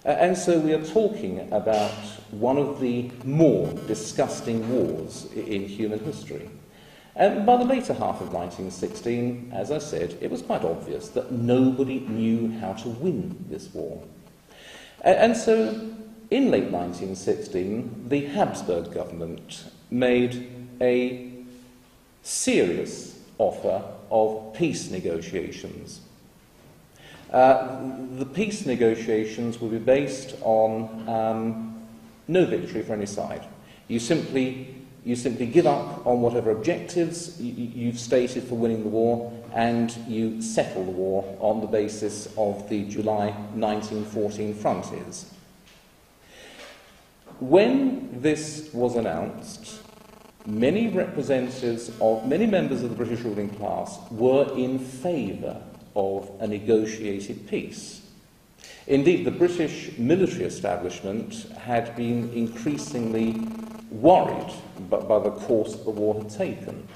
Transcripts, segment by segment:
And so we are talking about one of the more disgusting wars in human history. And by the later half of 1916, as I said, it was quite obvious that nobody knew how to win this war. And so, in late 1916, the Habsburg government made a serious offer of peace negotiations. The peace negotiations will be based on no victory for any side. You simply give up on whatever objectives you've stated for winning the war, and you settle the war on the basis of the July 1914 frontiers. When this was announced, many members of the British ruling class were in favour of a negotiated peace. Indeed, the British military establishment had been increasingly worried by the course that the war had taken.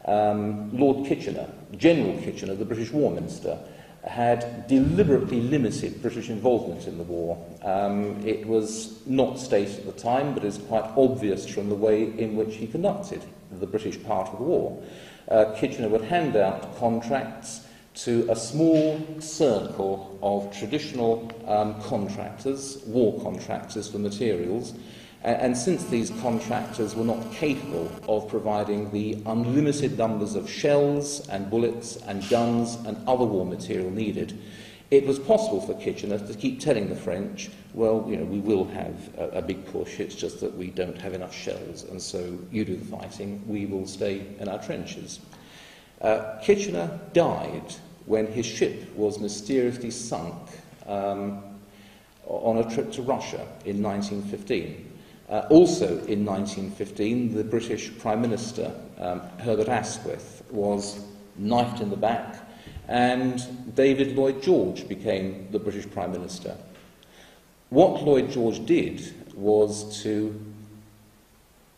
Lord Kitchener, General Kitchener, the British War Minister, had deliberately limited British involvement in the war. It was not stated at the time, but is quite obvious from the way in which he conducted the British part of the war. Kitchener would hand out contracts to a small circle of traditional contractors, war contractors for materials, and since these contractors were not capable of providing the unlimited numbers of shells and bullets and guns and other war material needed, it was possible for Kitchener to keep telling the French, well, you know, we will have a big push, it's just that we don't have enough shells, and so you do the fighting, we will stay in our trenches. Kitchener died when his ship was mysteriously sunk on a trip to Russia in 1915. Also in 1915, the British Prime Minister, Herbert Asquith, was knifed in the back, and David Lloyd George became the British Prime Minister. What Lloyd George did was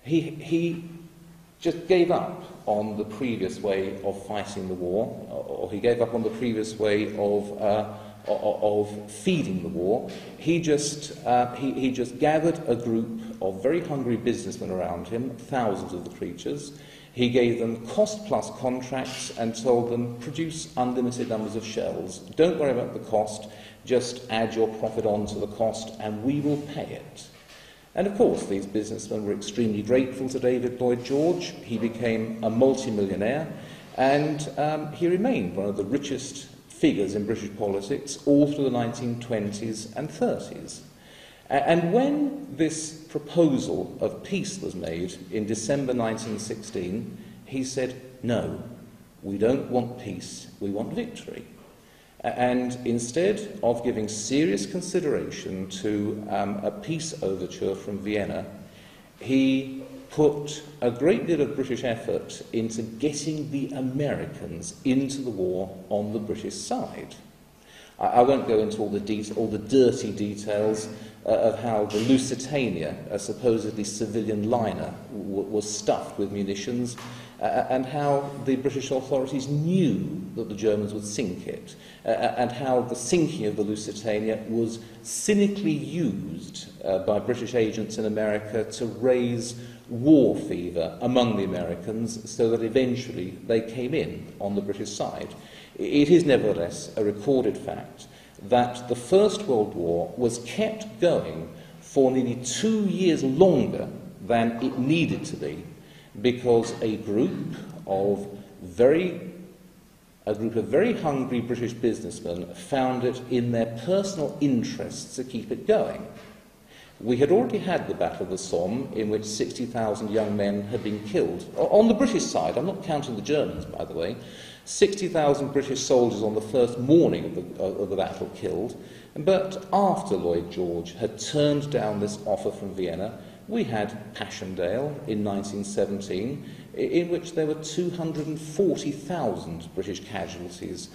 he just gave up on the previous way of fighting the war, or he gave up on the previous way of feeding the war. He just gathered a group of very hungry businessmen around him, thousands of the creatures. He gave them cost-plus contracts and told them, produce unlimited numbers of shells. Don't worry about the cost, just add your profit on to the cost and we will pay it. And of course, these businessmen were extremely grateful to David Lloyd George. He became a multi-millionaire, and he remained one of the richest figures in British politics all through the 1920s and 30s. And when this proposal of peace was made in December 1916, he said, no, we don't want peace, we want victory. And instead of giving serious consideration to a peace overture from Vienna, he put a great deal of British effort into getting the Americans into the war on the British side. I won't go into all the dirty details of how the Lusitania, a supposedly civilian liner, was stuffed with munitions, and how the British authorities knew that the Germans would sink it, and how the sinking of the Lusitania was cynically used by British agents in America to raise war fever among the Americans so that eventually they came in on the British side. It is nevertheless a recorded fact that the First World War was kept going for nearly 2 years longer than it needed to be, because a group of very hungry British businessmen found it in their personal interests to keep it going. We had already had the Battle of the Somme, in which 60,000 young men had been killed. On the British side, I'm not counting the Germans, by the way, 60,000 British soldiers on the first morning of the battle killed. But after Lloyd George had turned down this offer from Vienna, we had Passchendaele in 1917, in which there were 240,000 British casualties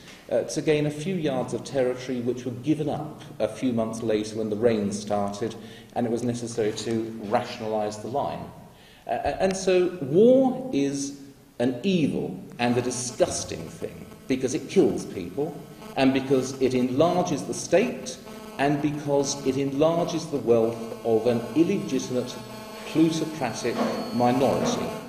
to gain a few yards of territory which were given up a few months later when the rains started and it was necessary to rationalise the line. And so war is an evil and a disgusting thing because it kills people and because it enlarges the state and because it enlarges the wealth of an illegitimate plutocratic minority.